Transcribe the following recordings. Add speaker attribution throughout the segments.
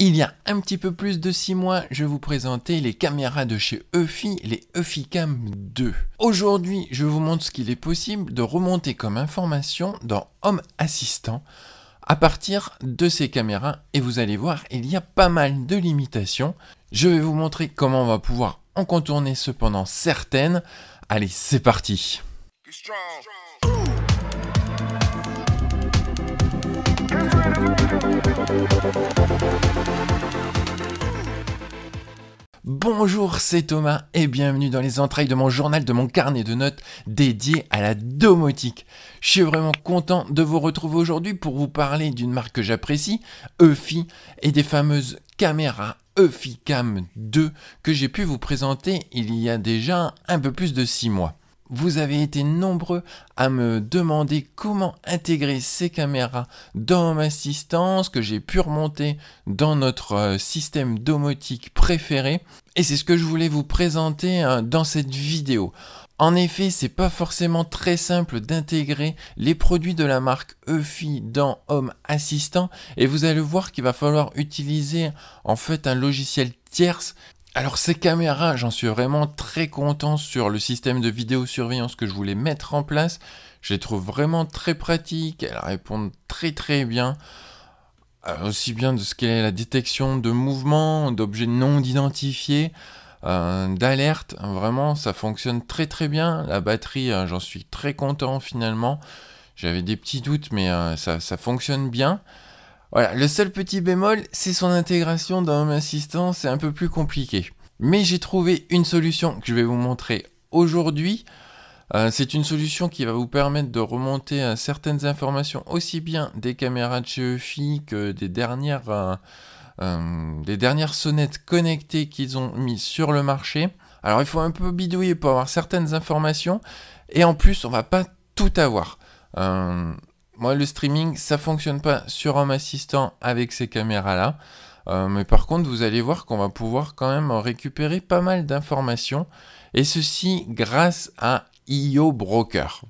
Speaker 1: Il y a un petit peu plus de 6 mois, je vous présentais les caméras de chez Eufy, les EufyCam 2. Aujourd'hui, je vous montre ce qu'il est possible de remonter comme information dans Home Assistant à partir de ces caméras. Et vous allez voir, il y a pas mal de limitations. Je vais vous montrer comment on va pouvoir en contourner cependant certaines. Allez, c'est parti! Bonjour, c'est Thomas et bienvenue dans les entrailles de mon journal, de mon carnet de notes dédié à la domotique. Je suis vraiment content de vous retrouver aujourd'hui pour vous parler d'une marque que j'apprécie, Eufy, et des fameuses caméras EufyCam 2 que j'ai pu vous présenter il y a déjà un peu plus de 6 mois. Vous avez été nombreux à me demander comment intégrer ces caméras dans Home Assistant, que j'ai pu remonter dans notre système domotique préféré. Et c'est ce que je voulais vous présenter dans cette vidéo. En effet, c'est pas forcément très simple d'intégrer les produits de la marque Eufy dans Home Assistant. Et vous allez voir qu'il va falloir utiliser en fait un logiciel tierce. Alors ces caméras, j'en suis vraiment très content sur le système de vidéosurveillance que je voulais mettre en place. Je les trouve vraiment très pratiques, elles répondent très bien. Aussi bien de ce qu'est la détection de mouvements, d'objets non identifiés, d'alerte. Vraiment, ça fonctionne très bien. La batterie, j'en suis très content finalement. J'avais des petits doutes, mais ça fonctionne bien. Voilà, le seul petit bémol, c'est son intégration dans Home Assistant, c'est un peu plus compliqué. Mais j'ai trouvé une solution que je vais vous montrer aujourd'hui. C'est une solution qui va vous permettre de remonter certaines informations, aussi bien des caméras de chez Eufy que des dernières sonnettes connectées qu'ils ont mis sur le marché. Alors il faut un peu bidouiller pour avoir certaines informations, et en plus on va pas tout avoir. Moi, le streaming, ça fonctionne pas sur Home Assistant avec ces caméras-là. Mais par contre, vous allez voir qu'on va pouvoir quand même récupérer pas mal d'informations. Et ceci grâce à IO Broker.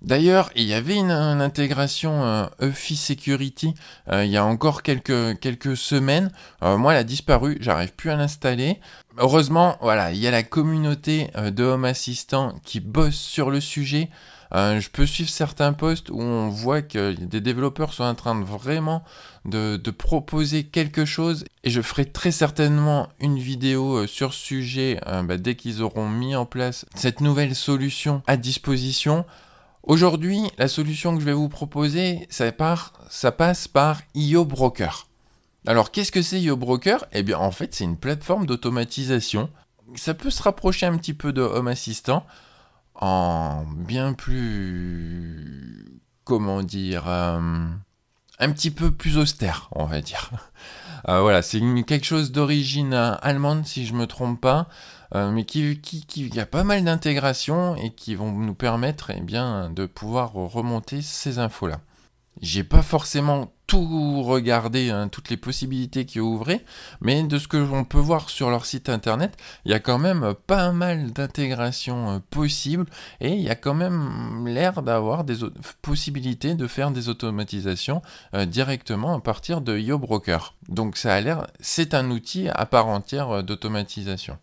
Speaker 1: D'ailleurs, il y avait une intégration Eufy Security il y a encore quelques semaines. Moi, elle a disparu, j'arrive plus à l'installer. Heureusement, voilà, il y a la communauté de Home Assistant qui bosse sur le sujet. Je peux suivre certains posts où on voit que des développeurs sont en train de vraiment de proposer quelque chose, et je ferai très certainement une vidéo sur ce sujet dès qu'ils auront mis en place cette nouvelle solution à disposition. Aujourd'hui, la solution que je vais vous proposer, ça passe par IO Broker. Alors, qu'est-ce que c'est IO Broker ? Eh bien, en fait, c'est une plateforme d'automatisation. Ça peut se rapprocher un petit peu de Home Assistant, en bien plus, comment dire, un petit peu plus austère, on va dire. Voilà, c'est quelque chose d'origine allemande, si je me trompe pas, mais qui a pas mal d'intégrations et qui vont nous permettre de pouvoir remonter ces infos-là. J'ai pas forcément tout regardé, toutes les possibilités qui ouvraient, mais de ce que l'on peut voir sur leur site internet, il y a quand même pas mal d'intégrations possibles, et il y a quand même l'air d'avoir des possibilités de faire des automatisations directement à partir de IO Broker. Donc ça a l'air, c'est un outil à part entière d'automatisation.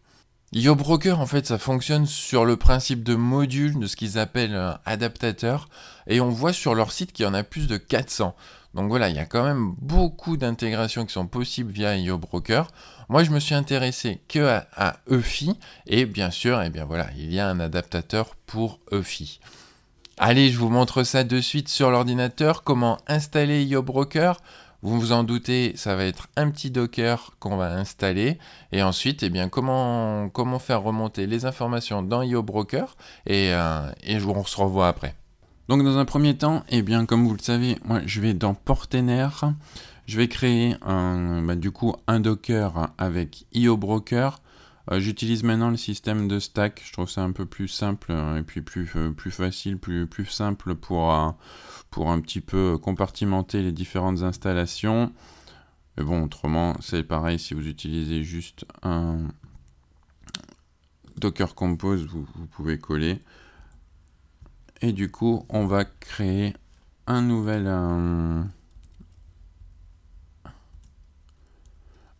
Speaker 1: IO Broker, en fait, ça fonctionne sur le principe de module, de ce qu'ils appellent adaptateur, et on voit sur leur site qu'il y en a plus de 400. Donc voilà, il y a quand même beaucoup d'intégrations qui sont possibles via IO Broker. Moi, je me suis intéressé que à Eufy, et bien sûr, voilà, il y a un adaptateur pour Eufy. Allez, je vous montre ça de suite sur l'ordinateur, comment installer IO Broker. Vous vous en doutez, ça va être un petit Docker qu'on va installer. Et ensuite, comment faire remonter les informations dans IO Broker. Et on se revoit après. Donc dans un premier temps, comme vous le savez, moi je vais dans Portainer. Je vais créer un Docker avec IO Broker. J'utilise maintenant le système de stack. Je trouve ça un peu plus simple et puis plus facile, plus simple pour un petit peu compartimenter les différentes installations. Mais bon, autrement, c'est pareil, si vous utilisez juste un Docker Compose, vous pouvez coller. Et du coup, on va créer un nouvel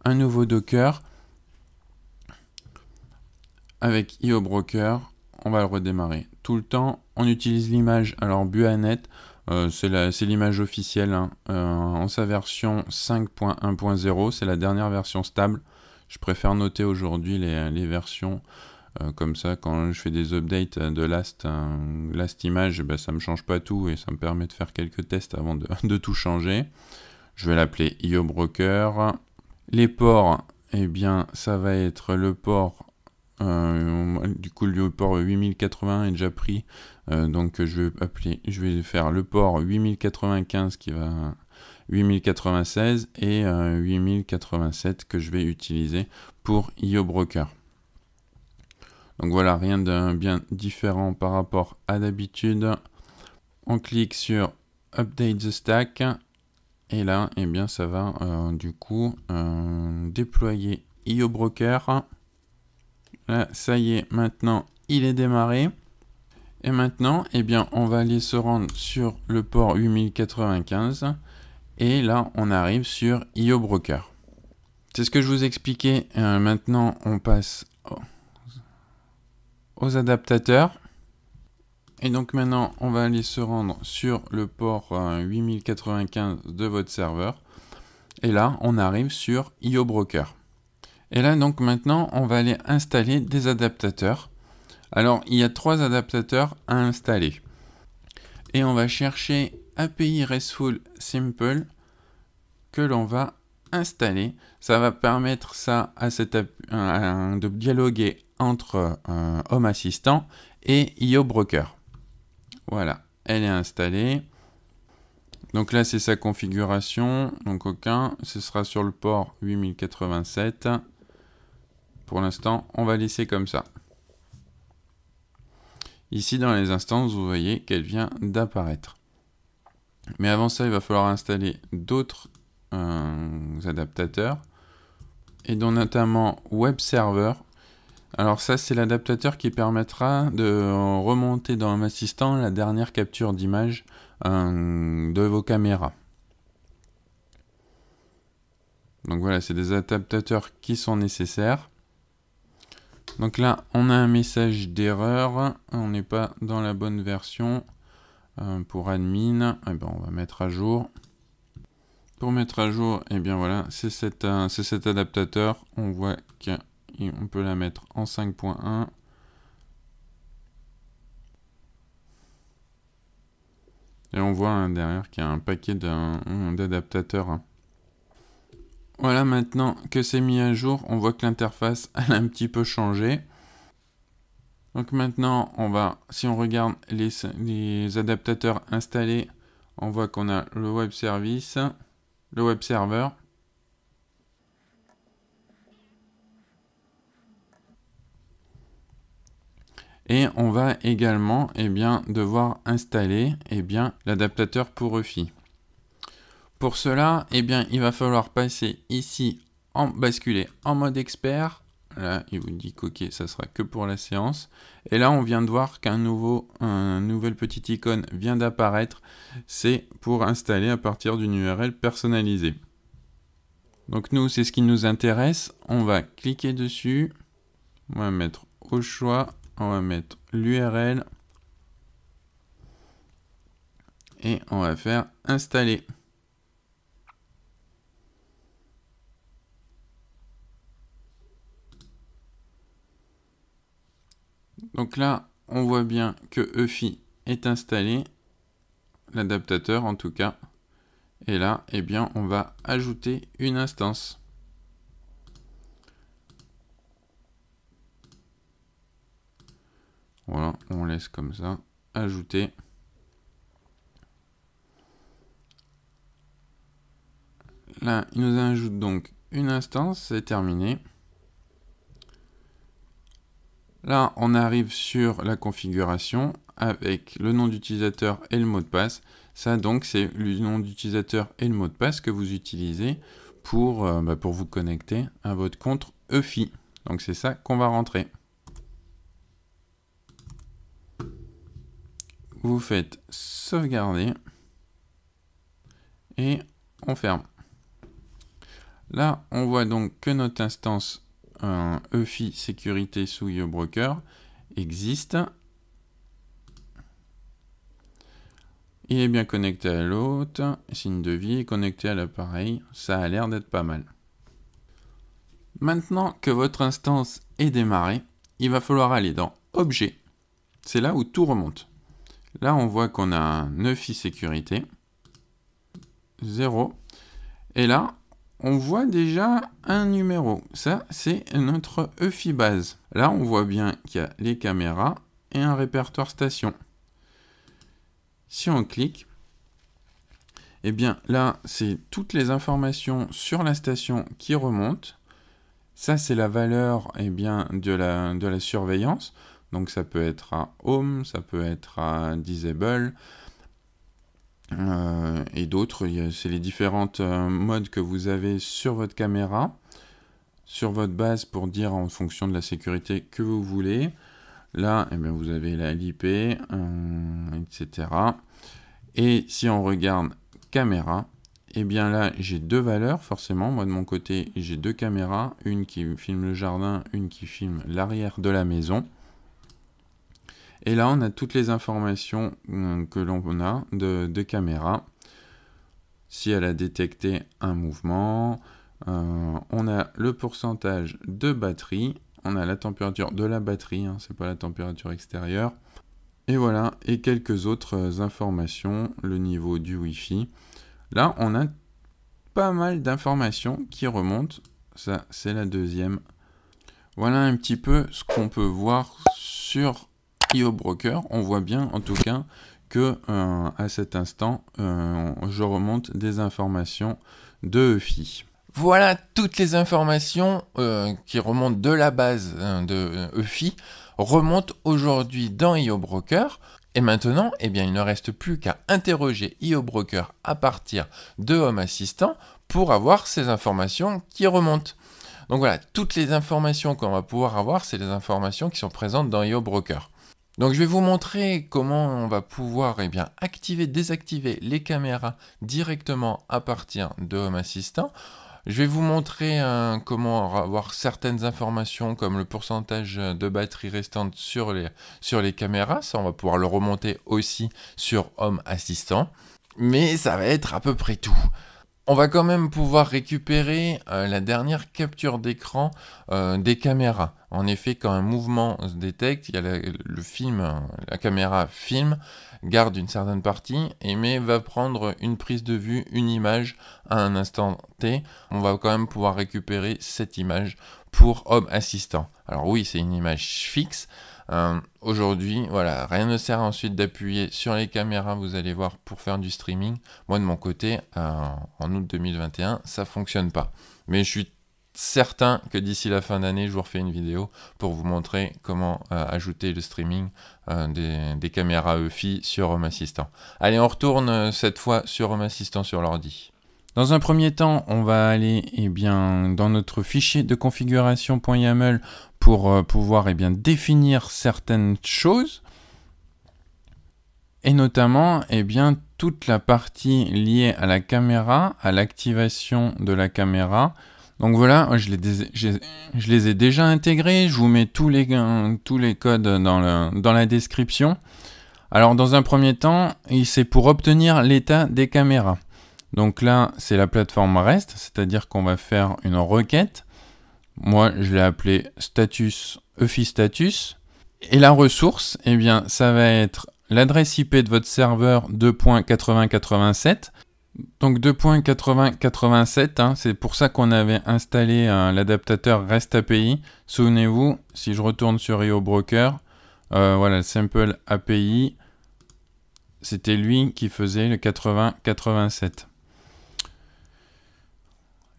Speaker 2: un nouveau Docker avec IO Broker. On va le redémarrer. Tout le temps, on utilise l'image. Alors Buanet, c'est l'image officielle, hein, en sa version 5.1.0. C'est la dernière version stable. Je préfère noter aujourd'hui les versions. Comme ça, quand je fais des updates de last image, ben, ça ne me change pas tout et ça me permet de faire quelques tests avant de tout changer. Je vais l'appeler IO Broker. Les ports, eh bien, ça va être le port. Du coup, le port 8080 est déjà pris. Donc, je vais faire le port 8095 qui va 8096 et 8087 que je vais utiliser pour IO Broker. Donc voilà, rien de bien différent par rapport à d'habitude. On clique sur Update the Stack. Et là, eh bien, ça va du coup déployer IO Broker. Là, ça y est, maintenant, il est démarré. Et maintenant, eh bien, on va aller se rendre sur le port 8095. Et là, on arrive sur IO Broker. C'est ce que je vous expliquais. Maintenant, on passe aux adaptateurs. Et donc maintenant, on va aller se rendre sur le port 8095 de votre serveur. Et là, on arrive sur IO Broker. Et là, donc maintenant, on va aller installer des adaptateurs. Alors, il y a 3 adaptateurs à installer. Et on va chercher API RESTful Simple que l'on va installer. Ça va permettre ça à de dialoguer entre Home Assistant et IO Broker. Voilà, elle est installée. Donc là, c'est sa configuration. Donc aucun, ce sera sur le port 8087. Pour l'instant, on va laisser comme ça. Ici, dans les instances, vous voyez qu'elle vient d'apparaître. Mais avant ça, il va falloir installer d'autres adaptateurs, et dont notamment Web Server. Alors ça, c'est l'adaptateur qui permettra de remonter dans Home Assistant la dernière capture d'image de vos caméras. Donc voilà, c'est des adaptateurs qui sont nécessaires. Donc là, on a un message d'erreur. On n'est pas dans la bonne version pour admin. Eh ben, on va mettre à jour. Pour mettre à jour, eh bien voilà, c'est cet adaptateur. On voit qu'on peut la mettre en 5.1. Et on voit derrière qu'il y a un paquet d'adaptateurs. Voilà, maintenant que c'est mis à jour, on voit que l'interface a un petit peu changé. Donc maintenant, si on regarde les adaptateurs installés, on voit qu'on a le web service, le web server. Et on va également devoir installer l'adaptateur pour EFI. Pour cela, il va falloir passer ici, basculer en mode expert. Là, il vous dit qu'ok, ça sera que pour la séance. Et là, on vient de voir qu'un nouvelle petite icône vient d'apparaître. C'est pour installer à partir d'une URL personnalisée. Donc nous, c'est ce qui nous intéresse. On va cliquer dessus. On va mettre au choix. On va mettre l'URL. Et on va faire installer. Donc là, on voit bien que EFI est installé, l'adaptateur en tout cas. Et là, on va ajouter une instance. Voilà, on laisse comme ça, ajouter. Là, il nous ajoute donc une instance, c'est terminé. Là, on arrive sur la configuration avec le nom d'utilisateur et le mot de passe. Ça, donc, c'est le nom d'utilisateur et le mot de passe que vous utilisez pour vous connecter à votre compte EFI. Donc, c'est ça qu'on va rentrer. Vous faites sauvegarder et on ferme. Là, on voit donc que notre instance EFI sécurité sous IOBroker existe. Il est bien connecté à l'hôte, signe de vie, connecté à l'appareil, ça a l'air d'être pas mal. Maintenant que votre instance est démarrée, il va falloir aller dans Objet. C'est là où tout remonte. Là, on voit qu'on a un EFI sécurité, 0. Et là, on voit déjà un numéro. Ça, c'est notre EFI base. Là, on voit bien qu'il y a les caméras et un répertoire station. Si on clique, eh bien là, c'est toutes les informations sur la station qui remontent. Ça, c'est la valeur de la surveillance. Donc, ça peut être à Home, ça peut être à Disable, et d'autres. C'est les différentes modes que vous avez sur votre caméra, sur votre base pour dire en fonction de la sécurité que vous voulez. Là, eh bien, vous avez l'IP, etc. Et si on regarde caméra, eh bien là, j'ai deux valeurs, forcément. Moi, de mon côté, j'ai deux caméras. Une qui filme le jardin, une qui filme l'arrière de la maison. Et là, on a toutes les informations que l'on a de caméra. Si elle a détecté un mouvement, on a le pourcentage de batterie, on a la température de la batterie, hein, c'est pas la température extérieure. Et voilà, et quelques autres informations, le niveau du Wi-Fi. Là, on a pas mal d'informations qui remontent. Ça, c'est la deuxième. Voilà un petit peu ce qu'on peut voir sur IOBroker. On voit bien, en tout cas, que à cet instant, je remonte des informations de EFI.
Speaker 1: Voilà toutes les informations qui remontent de la base de EFI remontent aujourd'hui dans IOBroker. Et maintenant, eh bien, il ne reste plus qu'à interroger IOBroker à partir de Home Assistant pour avoir ces informations qui remontent. Donc voilà, toutes les informations qu'on va pouvoir avoir, c'est les informations qui sont présentes dans IOBroker. Donc je vais vous montrer comment on va pouvoir activer, désactiver les caméras directement à partir de Home Assistant. Je vais vous montrer comment avoir certaines informations comme le pourcentage de batterie restante sur les caméras. Ça, on va pouvoir le remonter aussi sur Home Assistant. Mais ça va être à peu près tout. On va quand même pouvoir récupérer la dernière capture d'écran des caméras. En effet, quand un mouvement se détecte, il y a la caméra filme, garde une certaine partie, mais va prendre une prise de vue, une image à un instant T. On va quand même pouvoir récupérer cette image pour Home Assistant. Alors oui, c'est une image fixe. Aujourd'hui, voilà, rien ne sert ensuite d'appuyer sur les caméras, vous allez voir, pour faire du streaming. Moi, de mon côté, en août 2021, ça fonctionne pas. Mais je suis certain que d'ici la fin d'année, je vous refais une vidéo pour vous montrer comment ajouter le streaming des caméras EFI sur Home Assistant. Allez, on retourne cette fois sur Home Assistant sur l'ordi.
Speaker 2: Dans un premier temps, on va aller dans notre fichier de configuration.yaml pour pouvoir définir certaines choses, et notamment toute la partie liée à la caméra, à l'activation de la caméra. Donc voilà, je les ai déjà intégrés, je vous mets tous les codes dans la description. Alors dans un premier temps, c'est pour obtenir l'état des caméras. Donc là, c'est la plateforme REST, c'est-à-dire qu'on va faire une requête. Moi, je l'ai appelé status, EFI status. Et la ressource, ça va être l'adresse IP de votre serveur 2.8087. Donc 2.8087, c'est pour ça qu'on avait installé l'adaptateur REST API. Souvenez-vous, si je retourne sur IOBroker, voilà, le Simple API, c'était lui qui faisait le 8087.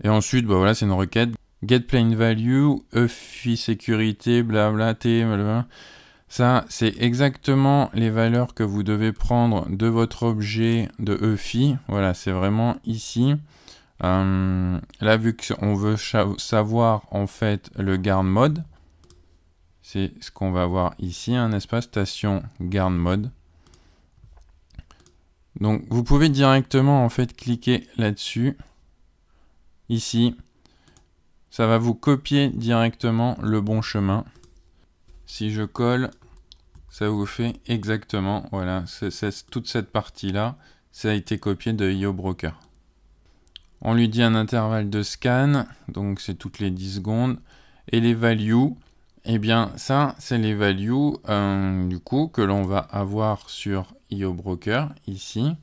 Speaker 2: Et ensuite, voilà, c'est une requête get plain value, EFI sécurité, blabla, T, blabla. Ça, c'est exactement les valeurs que vous devez prendre de votre objet de EFI. Voilà, c'est vraiment ici. Là, vu qu'on veut savoir en fait le guard mode, c'est ce qu'on va voir ici, n'est-ce pas, station guard mode. Donc, vous pouvez directement en fait cliquer là-dessus. Ici, ça va vous copier directement le bon chemin. Si je colle, ça vous fait exactement, voilà, toute cette partie-là, ça a été copié de IO Broker. On lui dit un intervalle de scan, donc c'est toutes les 10 secondes. Et les values, eh bien ça, c'est les values du coup que l'on va avoir sur IO Broker, ici.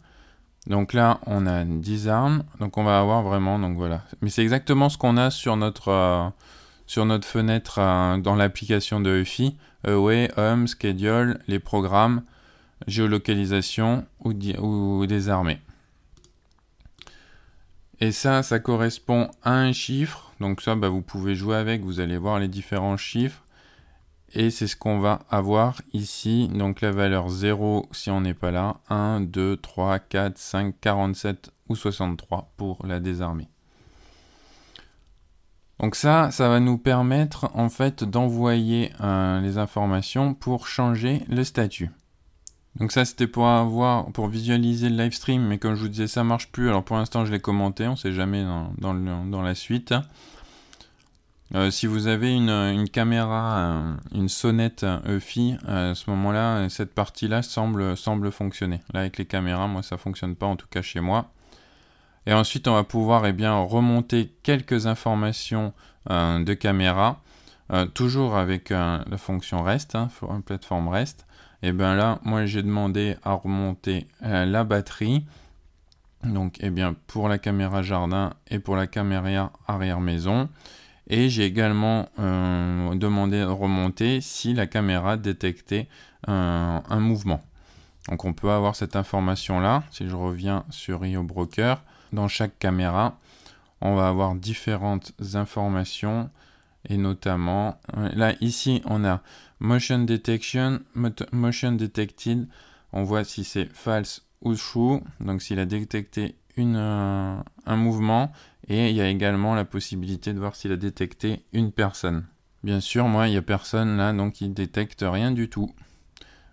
Speaker 2: Donc là, on a 10 armes, donc on va avoir vraiment, donc voilà. Mais c'est exactement ce qu'on a sur notre fenêtre dans l'application de EFI. Away, Home, Schedule, les programmes, géolocalisation ou des armées. Et ça correspond à un chiffre. Donc ça, vous pouvez jouer avec, vous allez voir les différents chiffres. Et c'est ce qu'on va avoir ici. Donc la valeur 0 si on n'est pas là. 1, 2, 3, 4, 5, 47 ou 63 pour la désarmer. Donc ça va nous permettre en fait d'envoyer les informations pour changer le statut. Donc ça c'était pour visualiser le live stream, mais comme je vous disais ça marche plus, alors pour l'instant je l'ai commenté, on ne sait jamais dans la suite. Si vous avez une caméra, une sonnette EFI, à ce moment-là, cette partie-là semble fonctionner. Là avec les caméras, moi ça ne fonctionne pas, en tout cas chez moi. Et ensuite, on va pouvoir remonter quelques informations de caméra, toujours avec la fonction REST, plateforme REST. Et bien là, moi j'ai demandé à remonter la batterie. Donc, pour la caméra jardin et pour la caméra arrière maison. Et j'ai également demandé à remonter si la caméra détectait un mouvement. Donc on peut avoir cette information-là. Si je reviens sur IO Broker, dans chaque caméra, on va avoir différentes informations. Et notamment, là ici, on a Motion Detection, Motion Detected. On voit si c'est false ou true. Donc s'il a détecté un mouvement. Et il y a également la possibilité de voir s'il a détecté une personne. Bien sûr, moi, il n'y a personne là, donc il ne détecte rien du tout.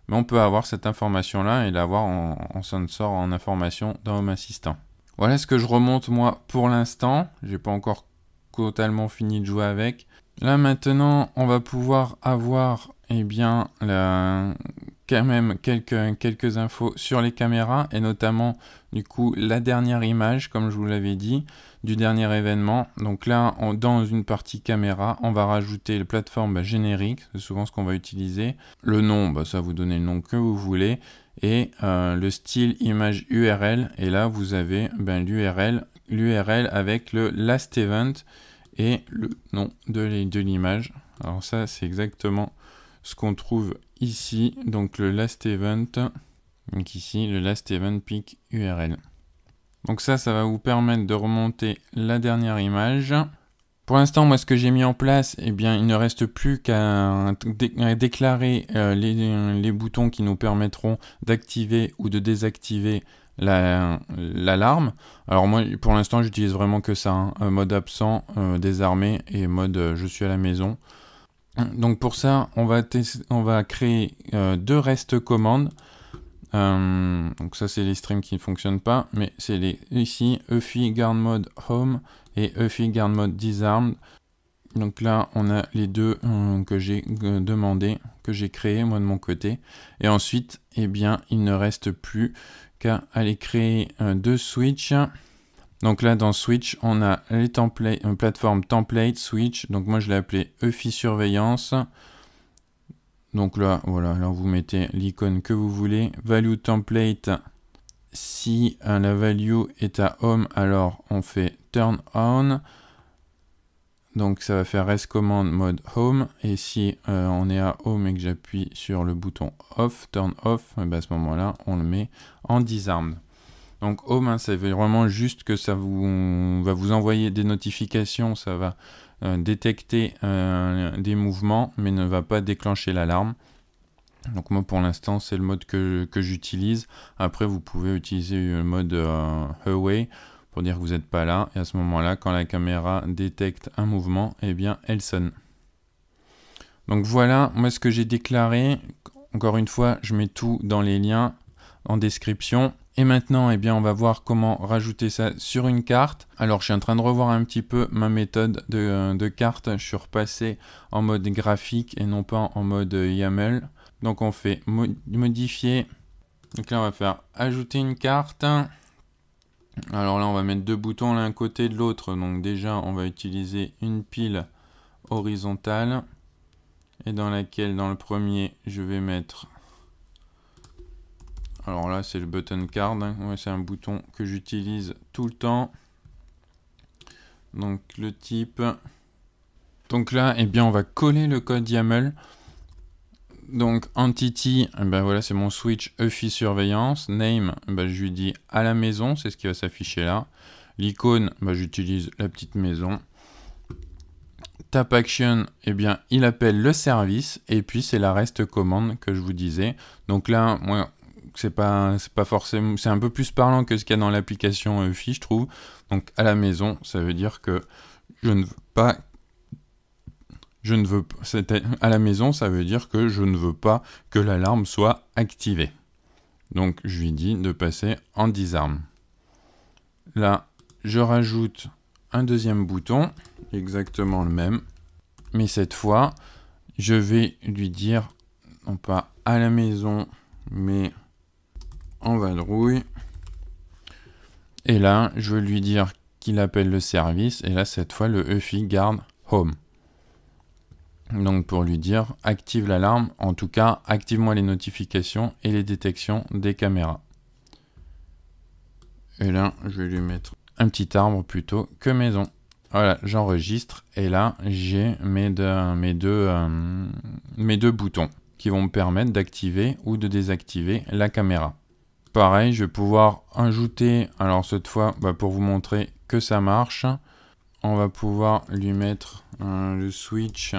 Speaker 2: Mais on peut avoir cette information-là et l'avoir en sensor en information dans Home Assistant. Voilà ce que je remonte moi pour l'instant. J'ai pas encore totalement fini de jouer avec. Là maintenant, on va pouvoir avoir quand même quelques infos sur les caméras et notamment du coup la dernière image, comme je vous l'avais dit, du dernier événement. Donc là, dans une partie caméra, on va rajouter la plateforme générique, c'est souvent ce qu'on va utiliser. Le nom, ça vous donnez le nom que vous voulez. Et le style image URL, et là vous avez l'URL avec le last event et le nom de l'image. Alors ça c'est exactement ce qu'on trouve ici, donc le last event, donc ici le last event pic URL. Donc ça va vous permettre de remonter la dernière image. Pour l'instant, moi, ce que j'ai mis en place, il ne reste plus qu'à déclarer les boutons qui nous permettront d'activer ou de désactiver l'alarme. Alors moi, pour l'instant, j'utilise vraiment que ça, mode absent, désarmé et mode je suis à la maison. Donc pour ça, on va créer deux rest commandes. Donc ça, c'est les streams qui ne fonctionnent pas, mais c'est ici EFI Guard Mode Home et EFI Guard Mode Disarmed. Donc là, on a les deux que j'ai demandé, que j'ai créé moi de mon côté. Et ensuite, il ne reste plus qu'à aller créer deux switches. Donc là, dans Switch, on a les plateforme template switch. Donc moi, je l'ai appelé EFI Surveillance. Donc là, voilà, là vous mettez l'icône que vous voulez. Value template, si la value est à home, alors on fait turn on. Donc ça va faire rest command mode home. Et si on est à home et que j'appuie sur le bouton off, turn off, à ce moment-là, on le met en disarmed. Donc home, ça veut vraiment juste que ça va vous envoyer des notifications, ça va détecter des mouvements, mais ne va pas déclencher l'alarme. Donc moi pour l'instant c'est le mode que j'utilise. Après vous pouvez utiliser le mode away pour dire que vous n'êtes pas là. Et à ce moment-là, quand la caméra détecte un mouvement, elle sonne. Donc voilà, moi ce que j'ai déclaré. Encore une fois, je mets tout dans les liens en description. Et maintenant, eh bien, on va voir comment rajouter ça sur une carte. Alors, je suis en train de revoir un petit peu ma méthode de carte. Je suis repassé en mode graphique et non pas en mode YAML. Donc, on fait modifier. Donc là, on va faire ajouter une carte. Alors là, on va mettre deux boutons l'un côté de l'autre. Donc déjà, on va utiliser une pile horizontale. Et dans laquelle, dans le premier, je vais mettre... Alors là, c'est le button card. Ouais, c'est un bouton que j'utilise tout le temps. Donc le type. Donc là, eh bien, on va coller le code YAML. Donc entity, eh ben voilà, c'est mon switch EFI surveillance. Name, ben, je lui dis à la maison, c'est ce qui va s'afficher là. L'icône, ben, j'utilise la petite maison. Tap action, eh bien, il appelle le service. Et puis c'est la reste commande que je vous disais. Donc là, moi, c'est pas forcément, c'est un peu plus parlant que ce qu'il y a dans l'application EFI, je trouve. Donc à la maison, ça veut dire que je ne veux pas, à la maison, ça veut dire que je ne veux pas que l'alarme soit activée. Donc je lui dis de passer en disarm. Là, je rajoute un deuxième bouton, exactement le même, mais cette fois, je vais lui dire, non pas à la maison, mais en vadrouille. Et là, je vais lui dire qu'il appelle le service. Et là, cette fois, le EFI garde home. Donc, pour lui dire, active l'alarme. En tout cas, active-moi les notifications et les détections des caméras. Et là, je vais lui mettre un petit arbre plutôt que maison. Voilà, j'enregistre. Et là, j'ai mes deux boutons qui vont me permettre d'activer ou de désactiver la caméra. Pareil, je vais pouvoir ajouter, alors cette fois, pour vous montrer que ça marche, on va pouvoir lui mettre le switch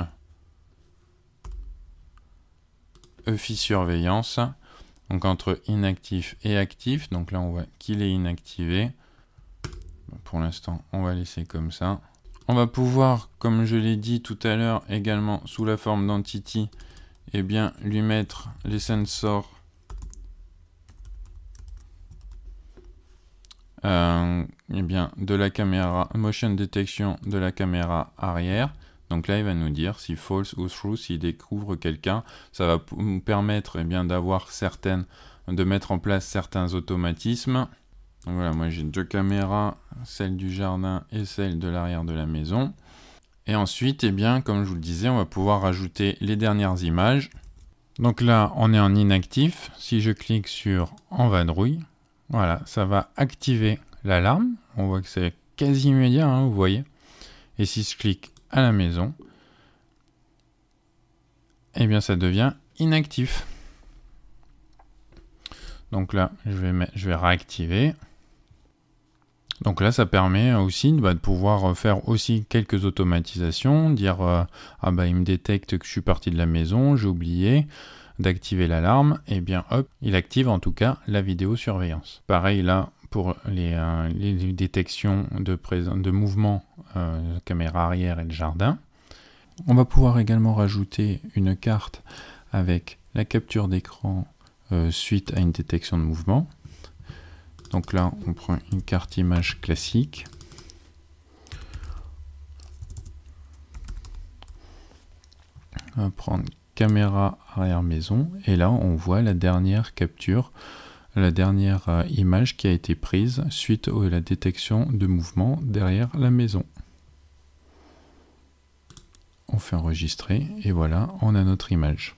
Speaker 2: EFI surveillance, donc entre inactif et actif. Donc là, on voit qu'il est inactivé. Pour l'instant, on va laisser comme ça. On va pouvoir, comme je l'ai dit tout à l'heure, également sous la forme d'entity, eh bien, lui mettre les sensors eh bien, de la caméra, motion detection de la caméra arrière. Donc là, il va nous dire si false ou true, s'il découvre quelqu'un. Ça va nous permettre eh bien, de mettre en place certains automatismes. Donc voilà, moi j'ai deux caméras, celle du jardin et celle de l'arrière de la maison. Et ensuite, eh bien, comme je vous le disais, on va pouvoir rajouter les dernières images. Donc là, on est en inactif. Si je clique sur en vadrouille, voilà, ça va activer l'alarme. On voit que c'est quasi immédiat, hein, vous voyez. Et si je clique à la maison, eh bien ça devient inactif. Donc là, je vais réactiver. Donc là, ça permet aussi de pouvoir faire aussi quelques automatisations, dire ah bah il me détecte que je suis parti de la maison, j'ai oublié d'activer l'alarme, et bien hop, il active en tout cas la vidéosurveillance. Pareil là pour les détections de mouvement, caméra arrière et le jardin. On va pouvoir également rajouter une carte avec la capture d'écran suite à une détection de mouvement. Donc là, on prend une carte image classique. On va prendre caméra arrière maison et là on voit la dernière capture, la dernière image qui a été prise suite à la détection de mouvement derrière la maison. On fait enregistrer et voilà, on a notre image.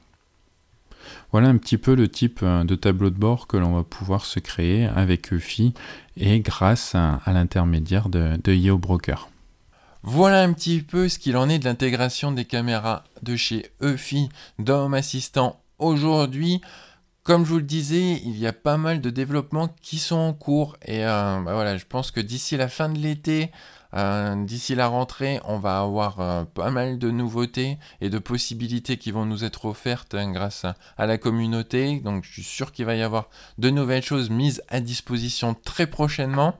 Speaker 2: Voilà un petit peu le type de tableau de bord que l'on va pouvoir se créer avec EFI et grâce à l'intermédiaire de YeoBroker.
Speaker 1: Voilà un petit peu ce qu'il en est de l'intégration des caméras de chez EFI dans Home Assistant aujourd'hui. Comme je vous le disais, il y a pas mal de développements qui sont en cours et voilà, je pense que d'ici la fin de l'été, d'ici la rentrée, on va avoir pas mal de nouveautés et de possibilités qui vont nous être offertes grâce à la communauté. Donc je suis sûr qu'il va y avoir de nouvelles choses mises à disposition très prochainement.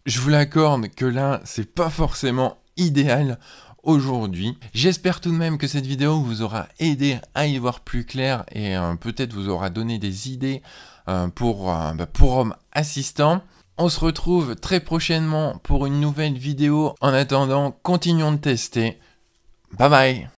Speaker 1: Je vous l'accorde que là, c'est pas forcément idéal aujourd'hui. J'espère tout de même que cette vidéo vous aura aidé à y voir plus clair et peut-être vous aura donné des idées pour Home Assistant. On se retrouve très prochainement pour une nouvelle vidéo. En attendant, continuons de tester. Bye bye!